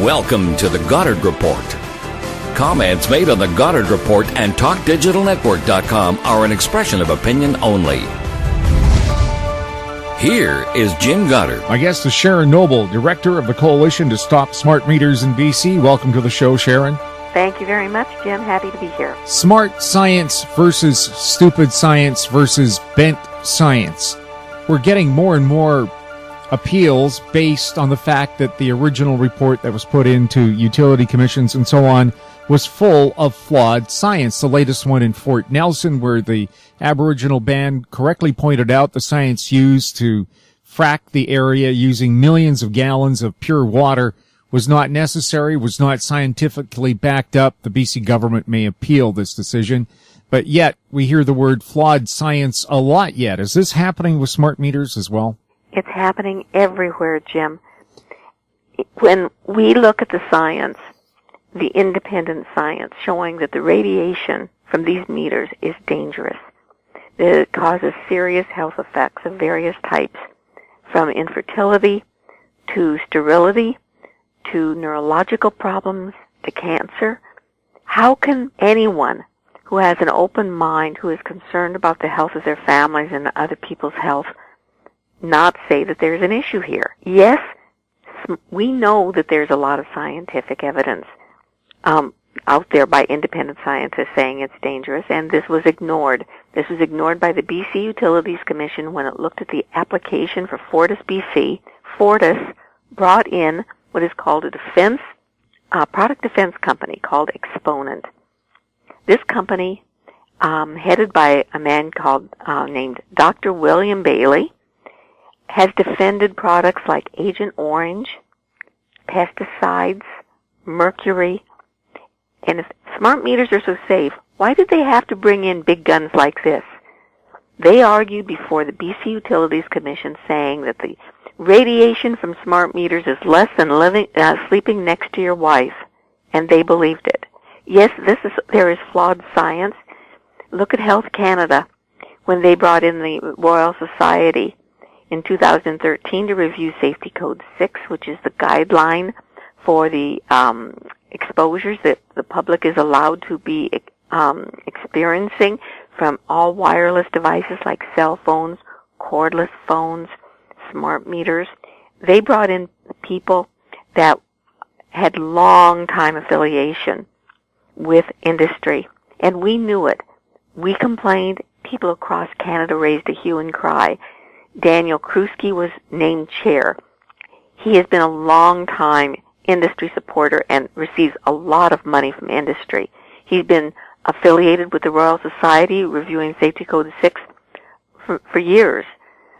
Welcome to the Goddard Report. Comments made on the Goddard Report and TalkDigitalNetwork.com are an expression of opinion only. Here is Jim Goddard. My guest is Sharon Noble, Director of the Coalition to Stop Smart Meters in BC. Welcome to the show, Sharon. Thank you very much, Jim. Happy to be here. Smart science versus stupid science versus bent science. We're getting more and more appeals based on the fact that the original report that was put into utility commissions and so on was full of flawed science. The latest one in Fort Nelson, where the Aboriginal band correctly pointed out the science used to frack the area using millions of gallons of pure water was not necessary, was not scientifically backed up. The BC government may appeal this decision, but yet we hear the word flawed science a lot yet. Is this happening with smart meters as well? It's happening everywhere, Jim. When we look at the science, the independent science showing that the radiation from these meters is dangerous, that it causes serious health effects of various types, from infertility to sterility to neurological problems to cancer. How can anyone who has an open mind, who is concerned about the health of their families and other people's health, not say that there's an issue here? Yes, we know that there's a lot of scientific evidence out there by independent scientists saying it's dangerous, and this was ignored. This was ignored by the BC Utilities Commission when it looked at the application for Fortis BC. Fortis brought in what is called a product defense company called Exponent. This company, headed by a man named Dr. William Bailey, has defended products like Agent Orange, pesticides, mercury. And if smart meters are so safe, why did they have to bring in big guns like this? They argued before the BC Utilities Commission saying that the radiation from smart meters is less than sleeping next to your wife, and they believed it. Yes, there is flawed science. Look at Health Canada when they brought in the Royal Society in 2013 to review Safety Code 6, which is the guideline for the exposures that the public is allowed to be experiencing from all wireless devices like cell phones, cordless phones, smart meters. They brought in people that had long time affiliation with industry, and we knew it. We complained. People across Canada raised a hue and cry. Daniel Krusky was named chair. He has been a long time industry supporter and receives a lot of money from industry. He's been affiliated with the Royal Society reviewing Safety Code 6 for years.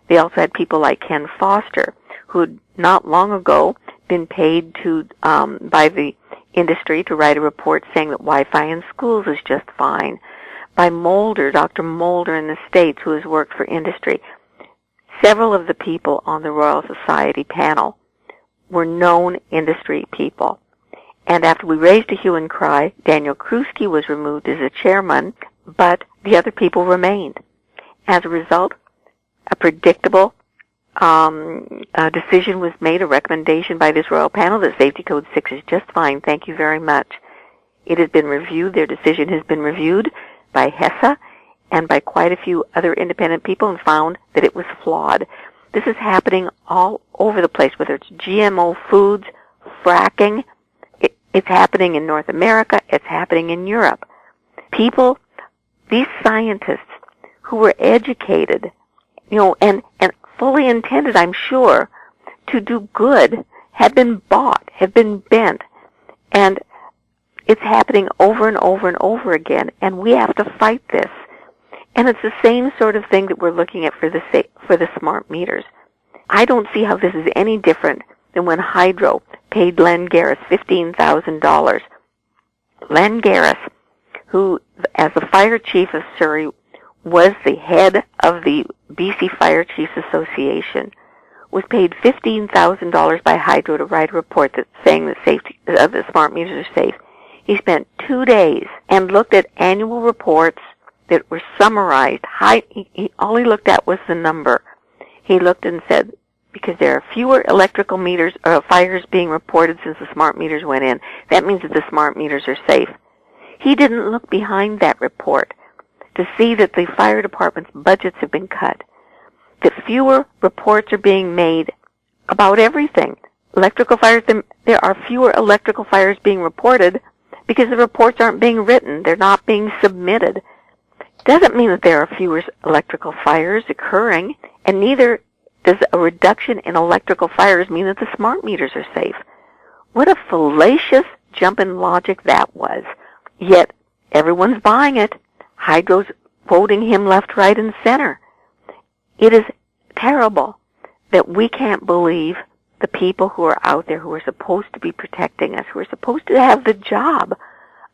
They also had people like Ken Foster, who had not long ago been paid by the industry to write a report saying that Wi-Fi in schools is just fine. By Mulder, Dr. Mulder in the States, who has worked for industry. Several of the people on the Royal Society panel were known industry people. And after we raised a hue and cry, Daniel Krusky was removed as a chairman, but the other people remained. As a result, a predictable decision was made, a recommendation by this royal panel that Safety Code 6 is just fine. Thank you very much. It has been reviewed. Their decision has been reviewed by HESA and by quite a few other independent people and found that it was flawed. This is happening all over the place, whether it's GMO foods, fracking. It's happening in North America. It's happening in Europe. People, these scientists who were educated, and fully intended, I'm sure, to do good, have been bought, have been bent. And it's happening over and over and over again, and we have to fight this. And it's the same sort of thing that we're looking at for the smart meters. I don't see how this is any different than when Hydro paid Len Garris $15,000. Len Garris, who, as the fire chief of Surrey, was the head of the BC Fire Chiefs Association, was paid $15,000 by Hydro to write a report that's saying that the smart meters are safe. He spent 2 days and looked at annual reports that were summarized. All he looked at was the number. He looked and said, because there are fewer electrical meters or fires being reported since the smart meters went in. That means that the smart meters are safe. He didn't look behind that report to see that the fire department's budgets have been cut, that fewer reports are being made about everything. Electrical fires, there are fewer electrical fires being reported because the reports aren't being written. They're not being submitted. Doesn't mean that there are fewer electrical fires occurring, and neither does a reduction in electrical fires mean that the smart meters are safe. What a fallacious jump in logic that was. Yet, everyone's buying it. Hydro's quoting him left, right, and center. It is terrible that we can't believe the people who are out there who are supposed to be protecting us, who are supposed to have the job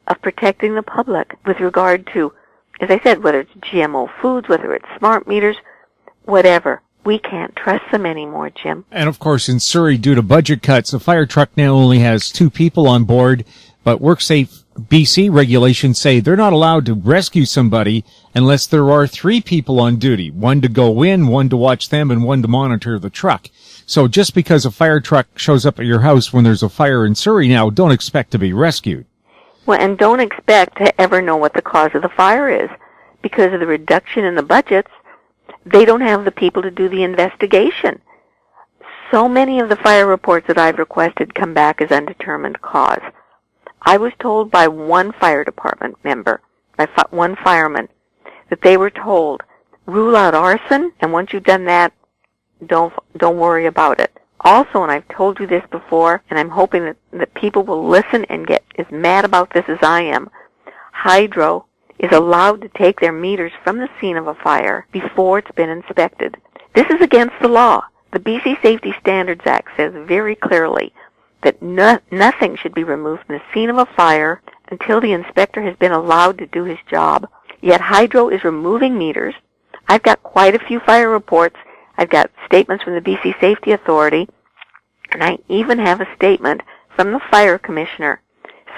of protecting the public with regard to, as I said, whether it's GMO foods, whether it's smart meters, whatever. We can't trust them anymore, Jim. And of course, in Surrey, due to budget cuts, the fire truck now only has 2 people on board, but WorkSafe BC regulations say they're not allowed to rescue somebody unless there are 3 people on duty, 1 to go in, 1 to watch them, and 1 to monitor the truck. So just because a fire truck shows up at your house when there's a fire in Surrey now, don't expect to be rescued. Well, and don't expect to ever know what the cause of the fire is. Because of the reduction in the budgets, they don't have the people to do the investigation. So many of the fire reports that I've requested come back as undetermined cause. I was told by one fire department member, by one fireman, that they were told, rule out arson, and once you've done that, don't worry about it. Also, and I've told you this before, and I'm hoping that people will listen and get as mad about this as I am, Hydro is allowed to take their meters from the scene of a fire before it's been inspected. This is against the law. The BC Safety Standards Act says very clearly that nothing should be removed from the scene of a fire until the inspector has been allowed to do his job. Yet Hydro is removing meters. I've got quite a few fire reports. I've got statements from the BC Safety Authority, and I even have a statement from the fire commissioner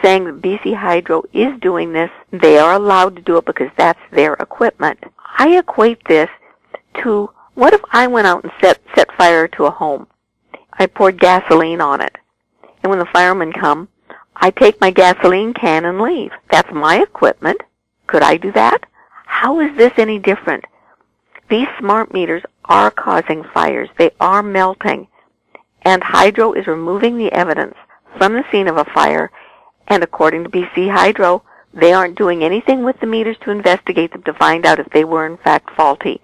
saying that BC Hydro is doing this. They are allowed to do it because that's their equipment. I equate this to, what if I went out and set fire to a home? I poured gasoline on it. And when the firemen come, I take my gasoline can and leave. That's my equipment. Could I do that? How is this any different? These smart meters are causing fires. They are melting. And Hydro is removing the evidence from the scene of a fire. And according to BC Hydro, they aren't doing anything with the meters to investigate them to find out if they were in fact faulty.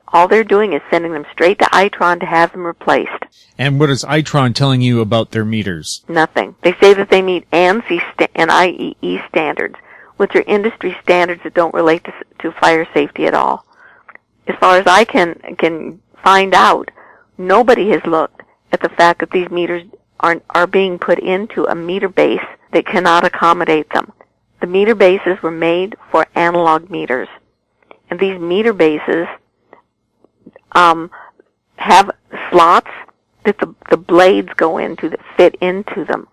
All they're doing is sending them straight to Itron to have them replaced. And what is Itron telling you about their meters? Nothing. They say that they meet ANSI and IEE standards, which are industry standards that don't relate to fire safety at all. As far as I can find out, nobody has looked at the fact that these meters are being put into a meter base that cannot accommodate them. The meter bases were made for analog meters. And these meter bases have slots that the blades go into that fit into them.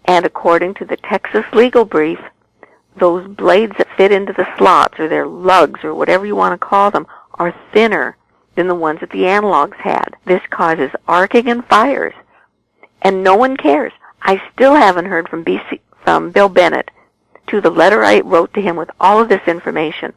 And according to the Texas legal brief, those blades that fit into the slots, or their lugs, or whatever you want to call them, are thinner than the ones that the analogs had. This causes arcing and fires. And no one cares. I still haven't heard from Bill Bennett to the letter I wrote to him with all of this information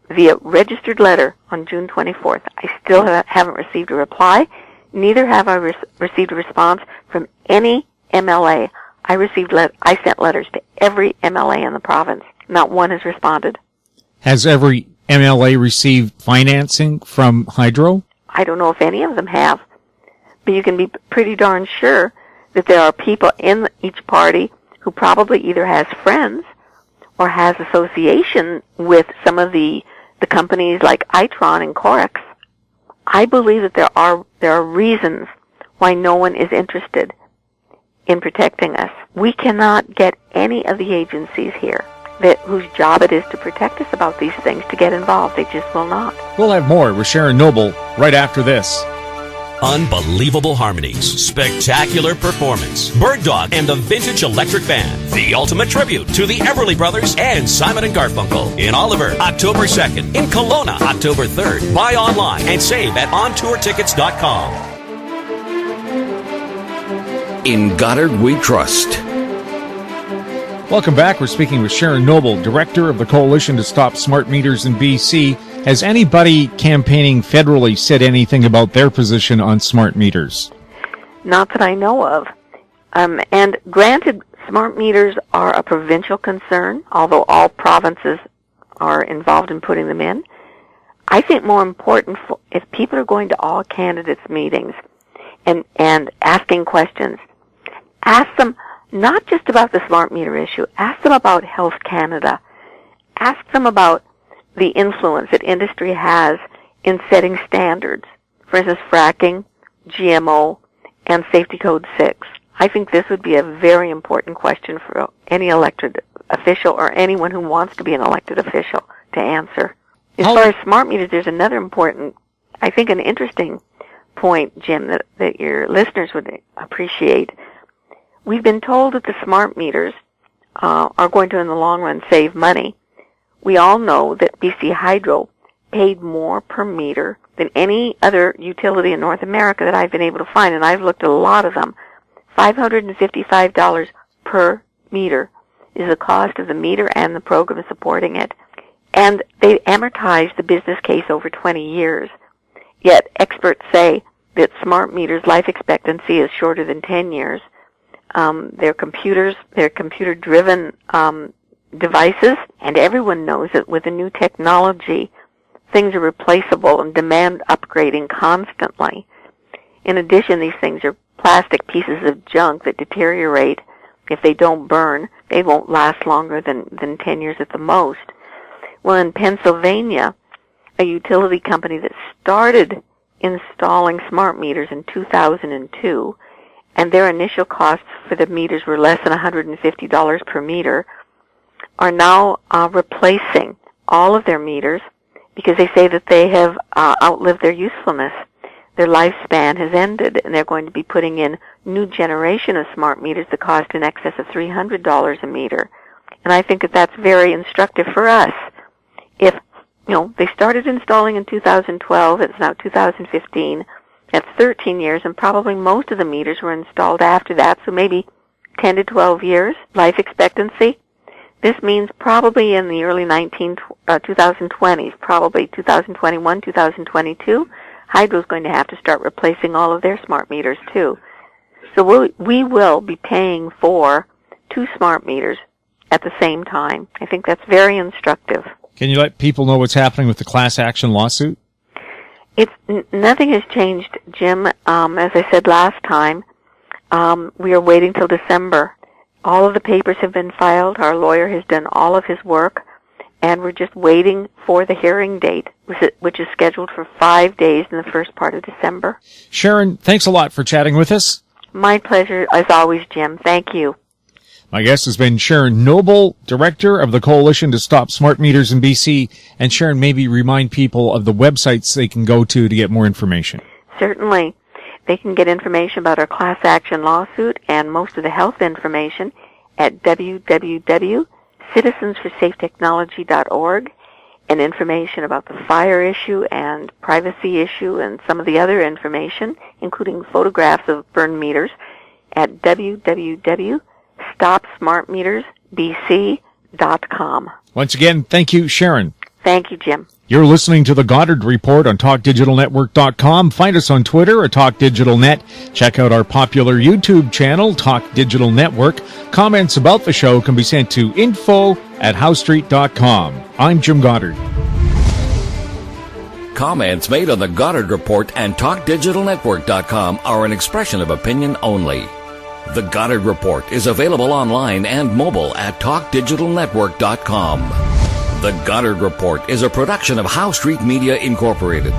via registered letter on June 24th. I still haven't received a reply. Neither have I received a response from any MLA. I sent letters to every MLA in the province. Not one has responded. Has every MLA received financing from Hydro? I don't know if any of them have. But you can be pretty darn sure that there are people in each party who probably either has friends or has association with some of the companies like Itron and Corex. I believe that there are reasons why no one is interested in protecting us. We cannot get any of the agencies here whose job it is to protect us about these things to get involved. They just will not. We'll have more with Sharon Noble right after this. Unbelievable harmonies, spectacular performance, Bird Dog and the Vintage Electric Band, the ultimate tribute to the Everly Brothers and Simon & Garfunkel in Oliver, October 2nd, in Kelowna, October 3rd. Buy online and save at ontourtickets.com. In Goddard we trust. Welcome back. We're speaking with Sharon Noble, Director of the Coalition to Stop Smart Meters in BC. Has anybody campaigning federally said anything about their position on smart meters? Not that I know of. And granted, smart meters are a provincial concern, although all provinces are involved in putting them in. I think more important, if people are going to all candidates' meetings and asking questions, ask them not just about the smart meter issue, ask them about Health Canada. Ask them about the influence that industry has in setting standards. For instance, fracking, GMO, and Safety Code 6. I think this would be a very important question for any elected official or anyone who wants to be an elected official to answer. As far as smart meters, there's another important, I think an interesting point, Jim, that your listeners would appreciate. We've been told that the smart meters are going to, in the long run, save money. We all know that BC Hydro paid more per meter than any other utility in North America that I've been able to find, and I've looked at a lot of them. $555 per meter is the cost of the meter and the program supporting it. And they amortize the business case over 20 years. Yet experts say that smart meters' life expectancy is shorter than 10 years. They're computer-driven devices, and everyone knows that with the new technology, things are replaceable and demand upgrading constantly. In addition, these things are plastic pieces of junk that deteriorate. If they don't burn, they won't last longer than 10 years at the most. Well, in Pennsylvania, a utility company that started installing smart meters in 2002, and their initial costs for the meters were less than $150 per meter, are now replacing all of their meters because they say that they have outlived their usefulness. Their lifespan has ended, and they're going to be putting in new generation of smart meters that cost in excess of $300 a meter. And I think that that's very instructive for us. If, they started installing in 2012, it's now 2015, that's 13 years, and probably most of the meters were installed after that, so maybe 10 to 12 years life expectancy. This means probably in the early 2020s, probably 2021, 2022, Hydro's going to have to start replacing all of their smart meters too. So we will be paying for 2 smart meters at the same time. I think that's very instructive. Can you let people know what's happening with the class action lawsuit? Nothing has changed, Jim. As I said last time, we are waiting till December. All of the papers have been filed. Our lawyer has done all of his work, and we're just waiting for the hearing date, which is scheduled for 5 days in the first part of December. Sharon, thanks a lot for chatting with us. My pleasure, as always, Jim. Thank you. My guest has been Sharon Noble, Director of the Coalition to Stop Smart Meters in BC. And Sharon, maybe remind people of the websites they can go to get more information. Certainly. They can get information about our class action lawsuit and most of the health information at www.citizensforsafetechnology.org, and information about the fire issue and privacy issue and some of the other information, including photographs of burned meters, at www.stopsmartmetersbc.com. Once again, thank you, Sharon. Thank you, Jim. You're listening to the Goddard Report on TalkDigitalNetwork.com. Find us on Twitter at TalkDigitalNet. Check out our popular YouTube channel, Talk Digital Network. Comments about the show can be sent to info@howstreet.com. I'm Jim Goddard. Comments made on the Goddard Report and TalkDigitalNetwork.com are an expression of opinion only. The Goddard Report is available online and mobile at TalkDigitalNetwork.com. The Goddard Report is a production of How Street Media Incorporated.